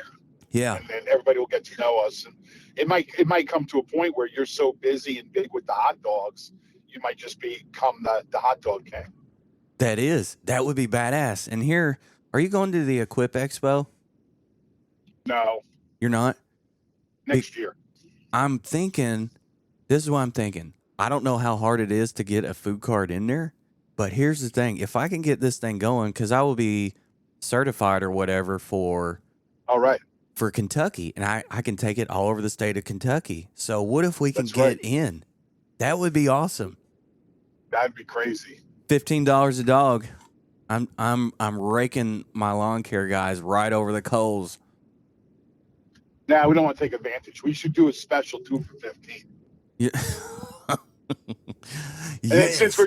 Yeah. And then everybody will get to know us. And it might come to a point where you're so busy and big with the hot dogs, you might just become the hot dog king. That would be badass. And here, are you going to the Equip Expo? No, You're not? next year. This is what I'm thinking. I don't know how hard it is to get a food cart in there, but here's the thing. If I can get this thing going, because I will be certified or whatever for All right. Kentucky, and I can take it all over the state of Kentucky. So what if we can That's get right. in? That would be awesome. That'd be crazy. $15 a dog. I'm raking my lawn care guys right over the coals. Now we don't want to take advantage. We should do a special 2 for 15. Yeah. And then since we're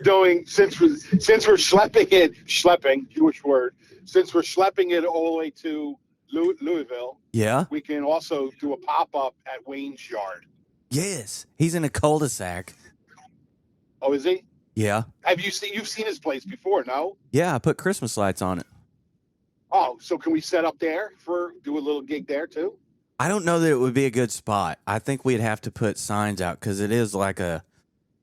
schlepping Jewish word, since we're schlepping it all the way to Louisville, Yeah. we can also do a pop-up at Wayne's Yard. Yes. He's in a cul-de-sac. Oh, is he? Yeah. You've seen his place before, no? Yeah, I put Christmas lights on it. Oh, so can we set up there do a little gig there too? I don't know that it would be a good spot. I think we'd have to put signs out because it is like a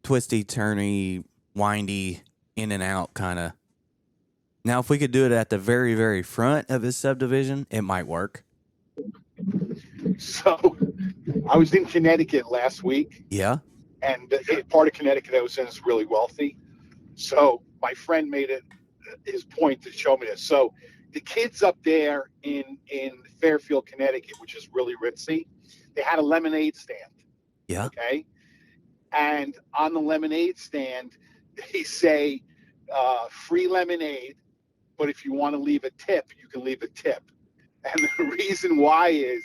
twisty, turny, windy, in and out kind of. Now, if we could do it at the very, very front of his subdivision, it might work. So I was in Connecticut last week, Yeah. and the part of Connecticut I was in is really wealthy. So my friend made it his point to show me this. So the kids up there in Fairfield, Connecticut, which is really ritzy, they had a lemonade stand. Yeah. Okay. And on the lemonade stand, they say free lemonade, but if you want to leave a tip, you can leave a tip. And the reason why is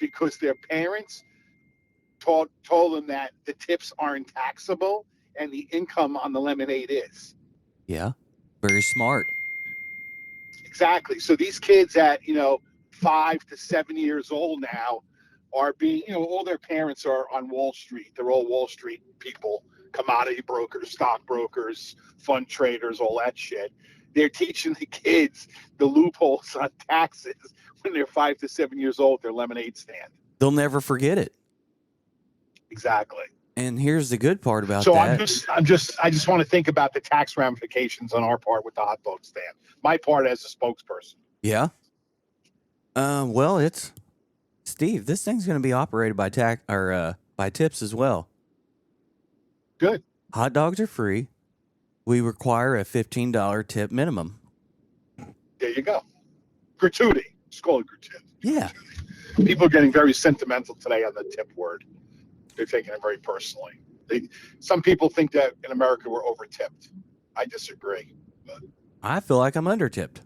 because their parents told them that the tips aren't taxable and the income on the lemonade is. Yeah. Very smart. Exactly. So these kids at 5 to 7 years old now are being, all their parents are on Wall Street. They're all Wall Street people, commodity brokers, stockbrokers, fund traders, all that shit. They're teaching the kids the loopholes on taxes when they're 5 to 7 years old. Their lemonade stand. They'll never forget it. Exactly. And here's the good part about So that. I just want to think about the tax ramifications on our part with the hot dog stand. My part as a spokesperson. Yeah. Well, it's Steve. This thing's going to be operated by by tips as well. Good. Hot dogs are free. We require a $15 tip minimum. There you go. Gratuity. It's called gratuity. Yeah. People are getting very sentimental today on the tip word. They're taking it very personally. Some people think that in America we're over tipped. I disagree. But. I feel like I'm under tipped.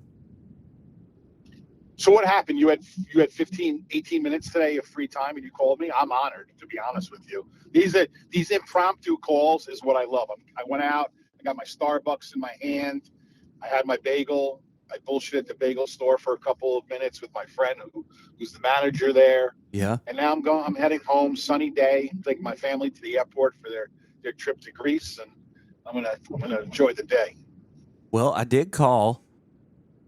So what happened? You had 15, 18 minutes today of free time and you called me? I'm honored, to be honest with you. These impromptu calls is what I love. I went out, I got my Starbucks in my hand, I had my bagel, I bullshit at the bagel store for a couple of minutes with my friend who's the manager there. Yeah. And now I'm heading home, sunny day, taking my family to the airport for their trip to Greece, and I'm gonna enjoy the day. Well, I did call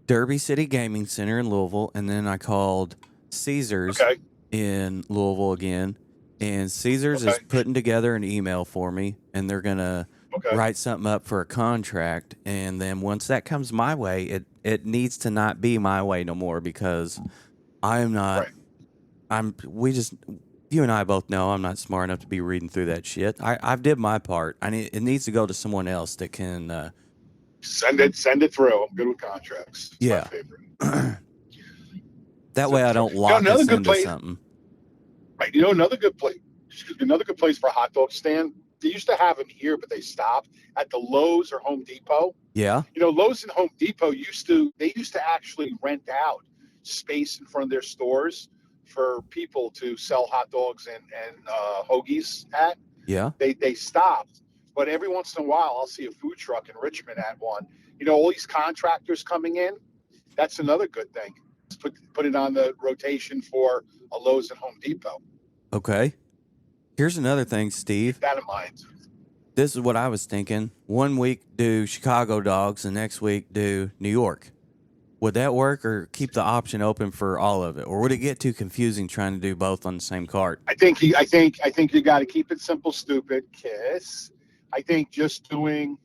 Derby City Gaming Center in Louisville, and then I called Caesars in Louisville again. And Caesars is putting together an email for me, and they're gonna write something up for a contract. And then once that comes my way, it needs to not be my way no more because I'm not. You and I both know I'm not smart enough to be reading through that shit. I've did my part. It needs to go to someone else that can. Send it through. I'm good with contracts. It's my favorite. That way I don't lock us into something. Right. Another good place for a hot dog stand They used to have them here, but they stopped at the Lowe's or Home Depot. Yeah. Lowe's and Home Depot used to actually rent out space in front of their stores for people to sell hot dogs and hoagies at. Yeah. They stopped, but every once in a while I'll see a food truck in Richmond at one. All these contractors coming in. That's another good thing. Put it on the rotation for a Lowe's and Home Depot. Okay. Here's another thing, Steve. Keep that in mind. This is what I was thinking. One week do Chicago dogs, the next week do New York. Would that work, or keep the option open for all of it, or would it get too confusing trying to do both on the same cart? I think you got to keep it simple, stupid. Kiss. I think just doing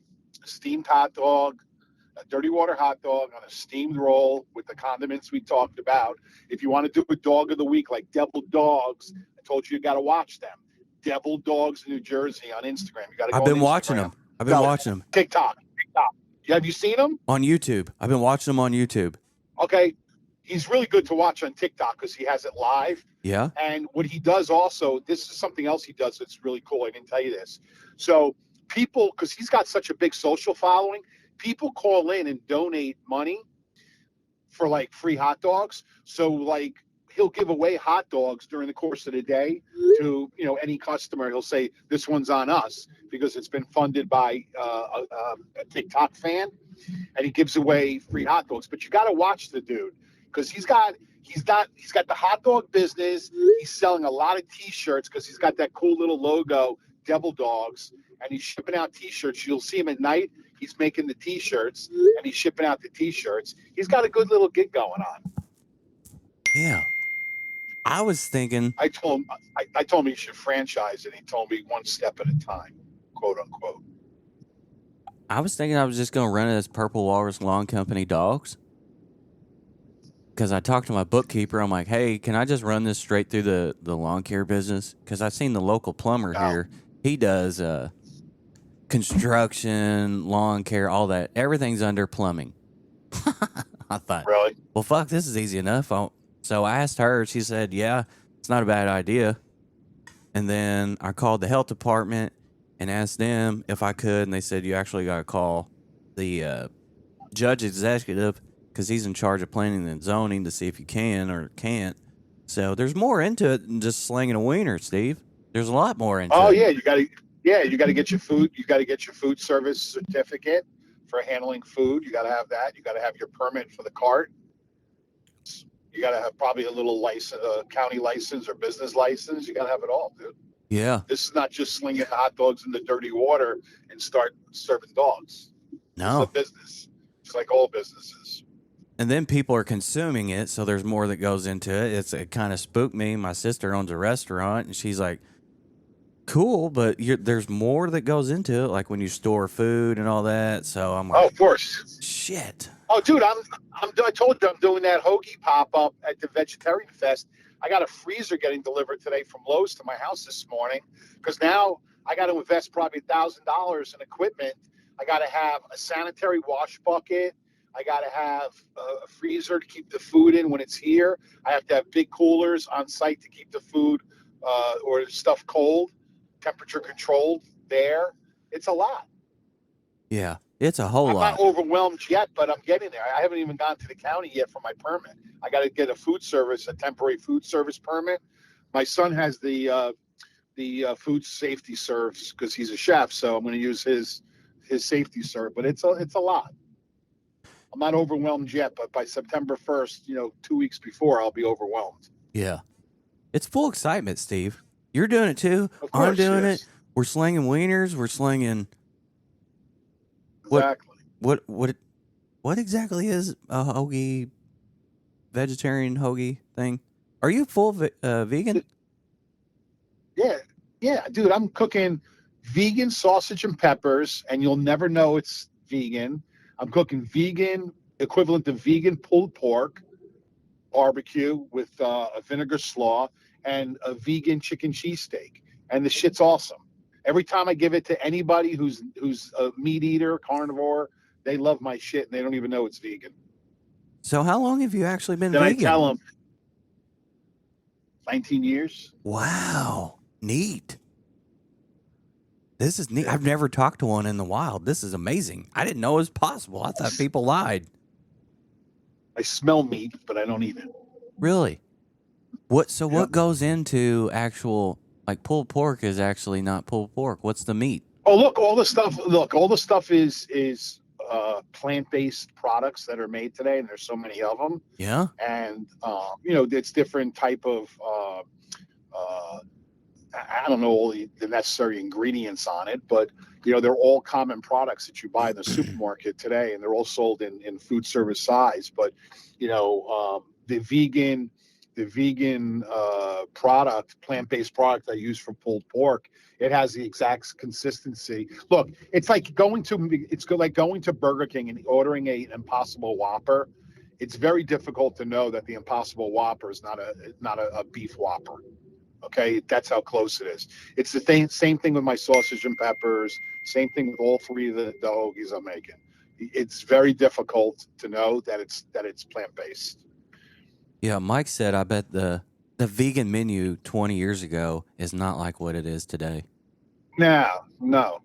a steamed hot dog, a dirty water hot dog on a steamed roll with the condiments we talked about. If you want to do a dog of the week like Deviled Dogs, I told you got to watch them. Deviled Dogs in New Jersey on Instagram. You got to go. I've been watching them. TikTok. Have you seen them? On YouTube. I've been watching them on YouTube. Okay. He's really good to watch on TikTok because he has it live. Yeah. And what he does also, this is something else he does that's really cool. I didn't tell you this. So people, because he's got such a big social following, people call in and donate money for like free hot dogs. So like he'll give away hot dogs during the course of the day to any customer. He'll say this one's on us because it's been funded by a TikTok fan, and he gives away free hot dogs. But you got to watch the dude because he's got the hot dog business. He's selling a lot of T-shirts because he's got that cool little logo, Devil Dogs, and he's shipping out T-shirts. You'll see him at night. He's making the T-shirts and he's shipping out the T-shirts. He's got a good little gig going on. Yeah. I was thinking. I told him he should franchise it. He told me one step at a time, quote unquote. I was thinking I was just going to run it as Purple Walrus Lawn Company Dogs. Because I talked to my bookkeeper. I'm like, hey, can I just run this straight through the lawn care business? Because I've seen the local plumber here. He does construction, lawn care, all that. Everything's under plumbing. I thought, really? Well, fuck, this is easy enough. So I asked her. She said, yeah, it's not a bad idea. And then I called the health department and asked them if I could. And they said, you actually got to call the judge executive because he's in charge of planning and zoning to see if you can or can't. So there's more into it than just slinging a wiener, Steve. There's a lot more into it. Oh, yeah. You got to get your food. You got to get your food service certificate for handling food. You got to have that. You got to have your permit for the cart. You got to have probably a little license, county license or business license. You got to have it all, dude. Yeah. This is not just slinging hot dogs in the dirty water and start serving dogs. No. It's a business. It's like all businesses. And then people are consuming it, so there's more that goes into it. It kind of spooked me. My sister owns a restaurant, and she's like, cool, but there's more that goes into it, like when you store food and all that. So I'm like, oh, of course. Shit. Oh, dude, I told you I'm doing that hoagie pop-up at the Vegetarian Fest. I got a freezer getting delivered today from Lowe's to my house this morning because now I got to invest probably $1,000 in equipment. I got to have a sanitary wash bucket. I got to have a freezer to keep the food in when it's here. I have to have big coolers on site to keep the food or the stuff cold, temperature controlled there. It's a lot. Yeah, it's a whole lot. I'm not overwhelmed yet, but I'm getting there. I haven't even gone to the county yet for my permit. I got to get a temporary food service permit. My son has the food safety serves because he's a chef, so I'm going to use his safety serve. But it's a lot. I'm not overwhelmed yet, but by September 1st, 2 weeks before, I'll be overwhelmed. Yeah, it's full excitement, Steve. You're doing it too. Of course, I'm doing yes. it. We're slinging wieners. We're slinging. Exactly. What exactly is a hoagie, vegetarian hoagie thing? Are you full vegan? Yeah, dude. I'm cooking vegan sausage and peppers, and you'll never know it's vegan. I'm cooking vegan, equivalent to vegan pulled pork, barbecue with a vinegar slaw, and a vegan chicken cheesesteak. And the shit's awesome. Every time I give it to anybody who's a meat eater, carnivore, they love my shit and they don't even know it's vegan. So how long have you actually been Then vegan? I tell them 19 years. Wow, neat. This is neat. I've never talked to one in the wild. This is amazing. I didn't know it was possible. I thought people lied. I smell meat, but I don't eat it. Really? What? So Yep. what goes into actual, like, pulled pork is actually not pulled pork. What's the meat? Oh, look, all the stuff is plant-based products that are made today, and there's so many of them. Yeah. And it's different type of I don't know all the necessary ingredients on it, but they're all common products that you buy in the supermarket today, and they're all sold in food service size. But the vegan product, plant-based product I use for pulled pork, it has the exact consistency. Look, it's like going to Burger King and ordering an Impossible Whopper. It's very difficult to know that the Impossible Whopper is not a beef Whopper. Okay, that's how close it is. It's the same thing with my sausage and peppers. Same thing with all three of the hoagies I'm making. It's very difficult to know that it's plant-based. Yeah. Mike said, I bet the vegan menu 20 years ago is not like what it is today. No,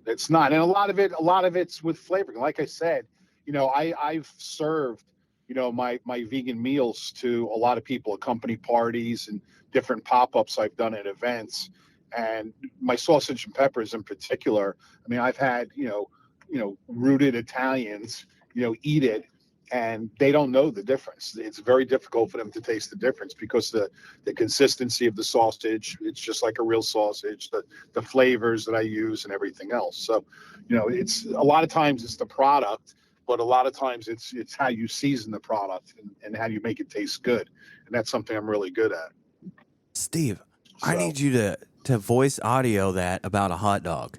it's not. And a lot of it's with flavoring. Like I said, I've served, my vegan meals to a lot of people at company parties and different pop-ups I've done at events. And my sausage and peppers in particular, I mean, I've had, rooted Italians, eat it, and they don't know the difference. It's very difficult for them to taste the difference because the consistency of the sausage, it's just like a real sausage, the flavors that I use and everything else. So, it's a lot of times it's the product, but a lot of times it's how you season the product and how you make it taste good. And that's something I'm really good at. Steve, I need you to voice audio that about a hot dog.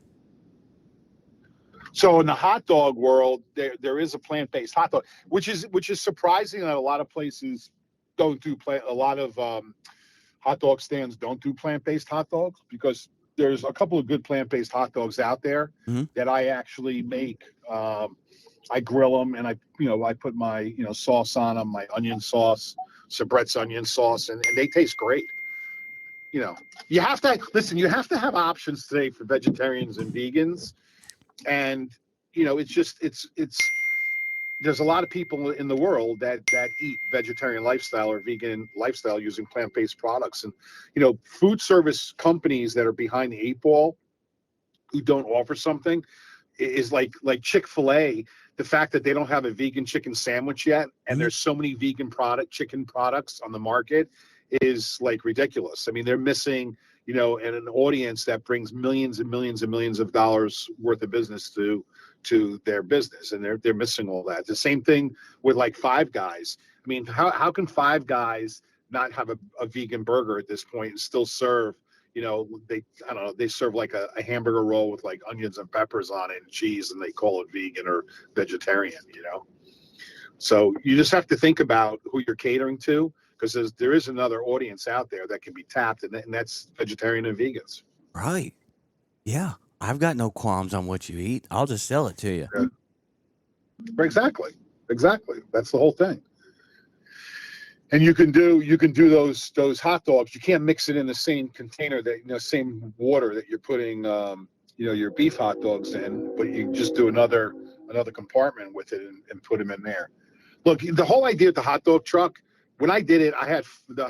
So in the hot dog world, there is a plant-based hot dog, which is surprising that a lot of places don't do a lot of hot dog stands don't do plant-based hot dogs, because there's a couple of good plant-based hot dogs out there that I actually make. I grill them and I put my sauce on them, my onion sauce, Sabret's onion sauce, and they taste great. You have to listen. You have to have options today for vegetarians and vegans. And it's there's a lot of people in the world that eat vegetarian lifestyle or vegan lifestyle using plant-based products. And food service companies that are behind the eight ball who don't offer something is like Chick-fil-A. The fact that they don't have a vegan chicken sandwich yet, and there's so many vegan chicken products on the market, is like ridiculous. I mean, they're missing and an audience that brings millions and millions and millions of dollars worth of business to their business, and they're missing all that. The same thing with like Five Guys. I mean, how can Five Guys not have a vegan burger at this point and still serve? They serve like a hamburger roll with like onions and peppers on it and cheese, and they call it vegan or vegetarian. So you just have to think about who you're catering to, because there is another audience out there that can be tapped, and that's vegetarian and vegans. Right. Yeah. I've got no qualms on what you eat. I'll just sell it to you. Yeah. Exactly. That's the whole thing. And you can do those hot dogs. You can't mix it in the same container same water that you're putting your beef hot dogs in, but you just do another compartment with it and put them in there. Look, the whole idea of the hot dog truck, when I did it,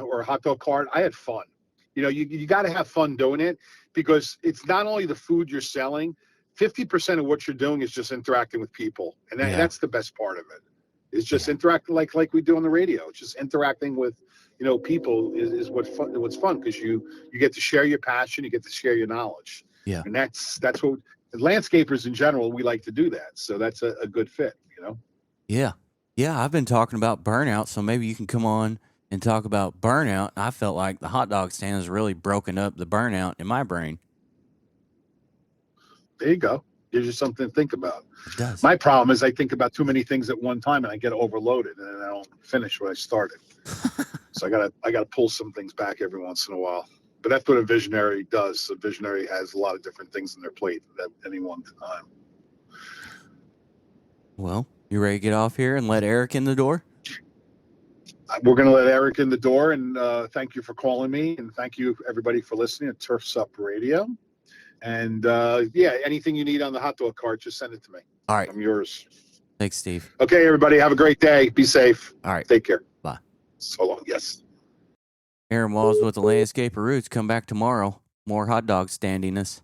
or hot dog cart, I had fun. You got to have fun doing it, because it's not only the food you're selling. 50% of what you're doing is just interacting with people, and that's the best part of it. It's just interacting like we do on the radio. It's just interacting with people is what's fun, because you get to share your passion, you get to share your knowledge. Yeah, and that's what landscapers in general, we like to do that. So that's a good fit. Yeah. I've been talking about burnout, so maybe you can come on and talk about burnout. I felt like the hot dog stand has really broken up the burnout in my brain. There you go. Gives you something to think about. It does. My problem is I think about too many things at one time, and I get overloaded, and then I don't finish what I started. So I gotta pull some things back every once in a while. But that's what a visionary does. A visionary has a lot of different things on their plate at any one time. Well, you ready to get off here and let Eric in the door? We're going to let Eric in the door, and thank you for calling me, and thank you everybody for listening to Turfs Up Radio. And yeah, anything you need on the hot dog cart, just send it to me. All right. I'm yours. Thanks, Steve. Okay, everybody, have a great day. Be safe. All right. Take care. Bye. So long. Yes. Aaron Walls with the Landscaper Roots. Come back tomorrow. More hot dog standiness.